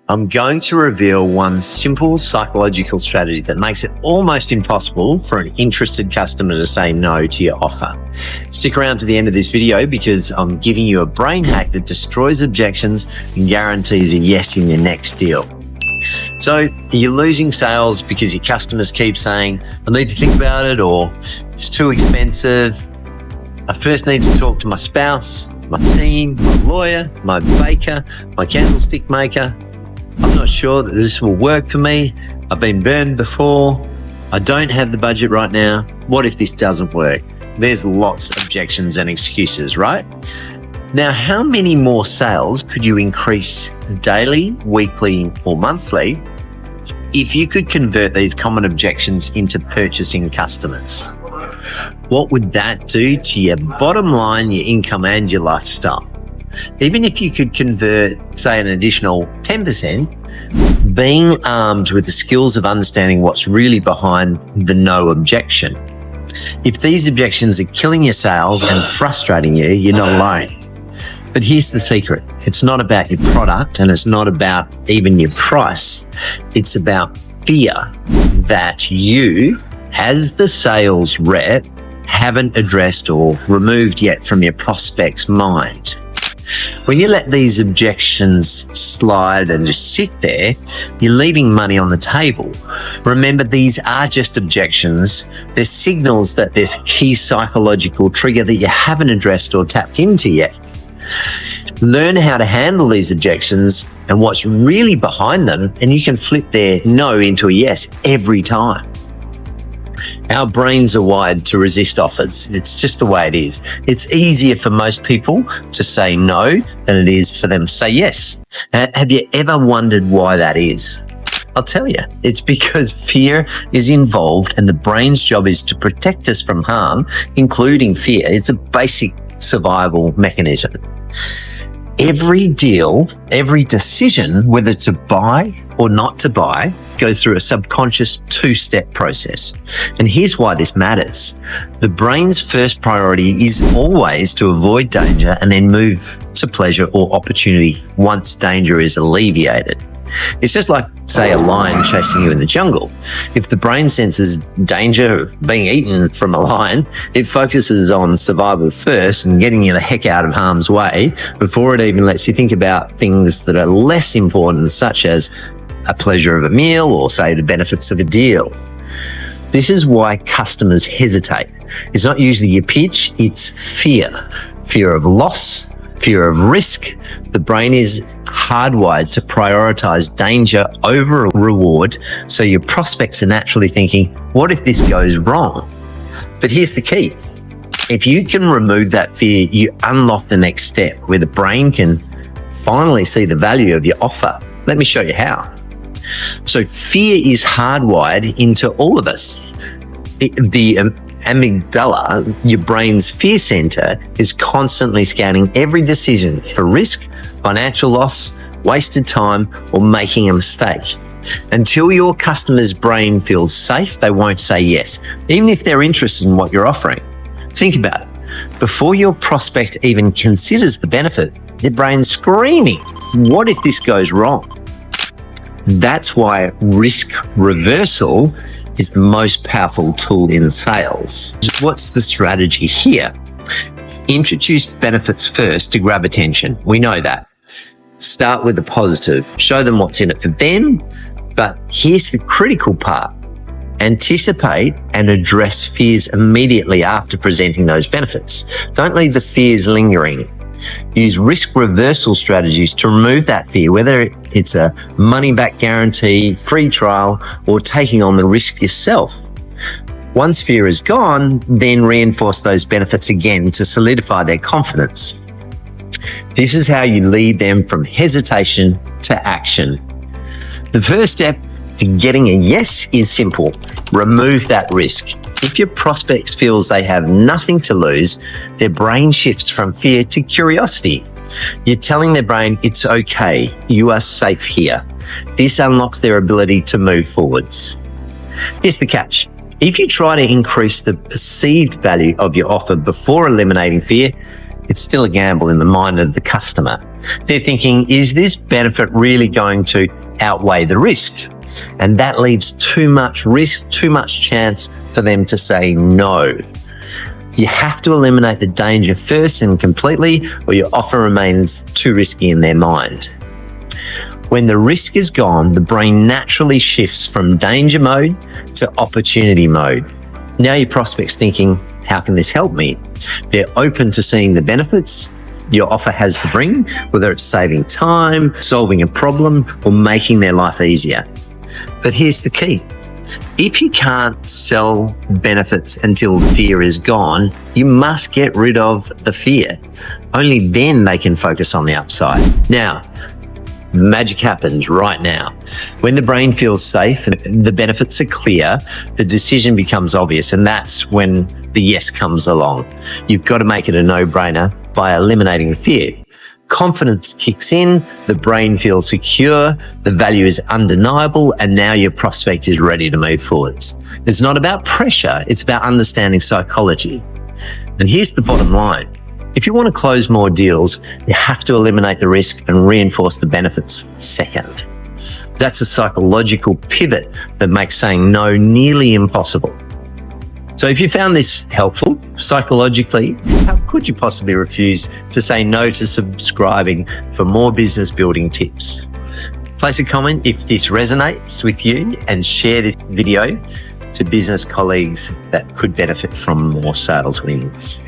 I'm going to reveal one simple psychological strategy that makes it almost impossible for an interested customer to say no to your offer. Stick around to the end of this video because I'm giving you a brain hack that destroys objections and guarantees a yes in your next deal. So you're losing sales because your customers keep saying, I need to think about it, or it's too expensive. I first need to talk to my spouse, my team, my lawyer, my baker, my candlestick maker. I'm not sure that this will work for me. I've been burned before. I don't have the budget right now. What if this doesn't work? There's lots of objections and excuses, right? Now, how many more sales could you increase daily, weekly, or monthly if you could convert these common objections into purchasing customers? What would that do to your bottom line, your income, and your lifestyle? Even if you could convert, say, an additional 10%, being armed with the skills of understanding what's really behind the no objection. If these objections are killing your sales and frustrating you, you're not alone. But here's the secret. It's not about your product and it's not about even your price. It's about fear that you, as the sales rep, haven't addressed or removed yet from your prospect's mind. When you let these objections slide and just sit there, you're leaving money on the table. Remember, these are just objections. They're signals that there's a key psychological trigger that you haven't addressed or tapped into yet. Learn how to handle these objections and what's really behind them, and you can flip their no into a yes every time. Our brains are wired to resist offers. It's just the way it is. It's easier for most people to say no than it is for them to say yes. Have you ever wondered why that is? I'll tell you, it's because fear is involved and the brain's job is to protect us from harm, including fear. It's a basic survival mechanism. Every deal, every decision, whether to buy or not to buy, goes through a subconscious two-step process. And here's why this matters. The brain's first priority is always to avoid danger and then move to pleasure or opportunity once danger is alleviated. It's just like, say, a lion chasing you in the jungle. If the brain senses danger of being eaten from a lion, it focuses on survival first and getting you the heck out of harm's way before it even lets you think about things that are less important, such as a pleasure of a meal or, say, the benefits of a deal. This is why customers hesitate. It's not usually your pitch, it's fear. Fear of loss, fear of risk. The brain is hardwired to prioritize danger over reward, so your prospects are naturally thinking, what if this goes wrong? But here's the key. If you can remove that fear, you unlock the next step where the brain can finally see the value of your offer. Let me show you how. So fear is hardwired into all of us. The amygdala, your brain's fear center, is constantly scanning every decision for risk, financial loss, wasted time, or making a mistake. Until your customer's brain feels safe, they won't say yes, even if they're interested in what you're offering. Think about it. Before your prospect even considers the benefit, their brain's screaming, what if this goes wrong? That's why risk reversal is the most powerful tool in sales. What's the strategy here? Introduce benefits first to grab attention. We know that. Start with the positive. Show them what's in it for them. But here's the critical part. Anticipate and address fears immediately after presenting those benefits. Don't leave the fears lingering. Use risk reversal strategies to remove that fear, whether it's a money-back guarantee, free trial, or taking on the risk yourself. Once fear is gone, then reinforce those benefits again to solidify their confidence. This is how you lead them from hesitation to action. The first step to getting a yes is simple. Remove that risk. If your prospect feels they have nothing to lose, their brain shifts from fear to curiosity. You're telling their brain, it's okay, you are safe here. This unlocks their ability to move forwards. Here's the catch. If you try to increase the perceived value of your offer before eliminating fear, it's still a gamble in the mind of the customer. They're thinking, is this benefit really going to outweigh the risk? And that leaves too much risk, too much chance for them to say no. You have to eliminate the danger first and completely, or your offer remains too risky in their mind. When the risk is gone, the brain naturally shifts from danger mode to opportunity mode. Now your prospect's thinking, how can this help me? They're open to seeing the benefits your offer has to bring, whether it's saving time, solving a problem, or making their life easier. But here's the key. If you can't sell benefits until fear is gone, you must get rid of the fear. Only then they can focus on the upside. Now, magic happens right now. When the brain feels safe and the benefits are clear, the decision becomes obvious, and that's when the yes comes along. You've got to make it a no-brainer by eliminating the fear. Confidence kicks in, the brain feels secure, the value is undeniable, and now your prospect is ready to move forwards. It's not about pressure, it's about understanding psychology. And here's the bottom line. If you want to close more deals, you have to eliminate the risk and reinforce the benefits second. That's a psychological pivot that makes saying no nearly impossible. So if you found this helpful, psychologically, how could you possibly refuse to say no to subscribing for more business building tips? Place a comment if this resonates with you and share this video to business colleagues that could benefit from more sales wins.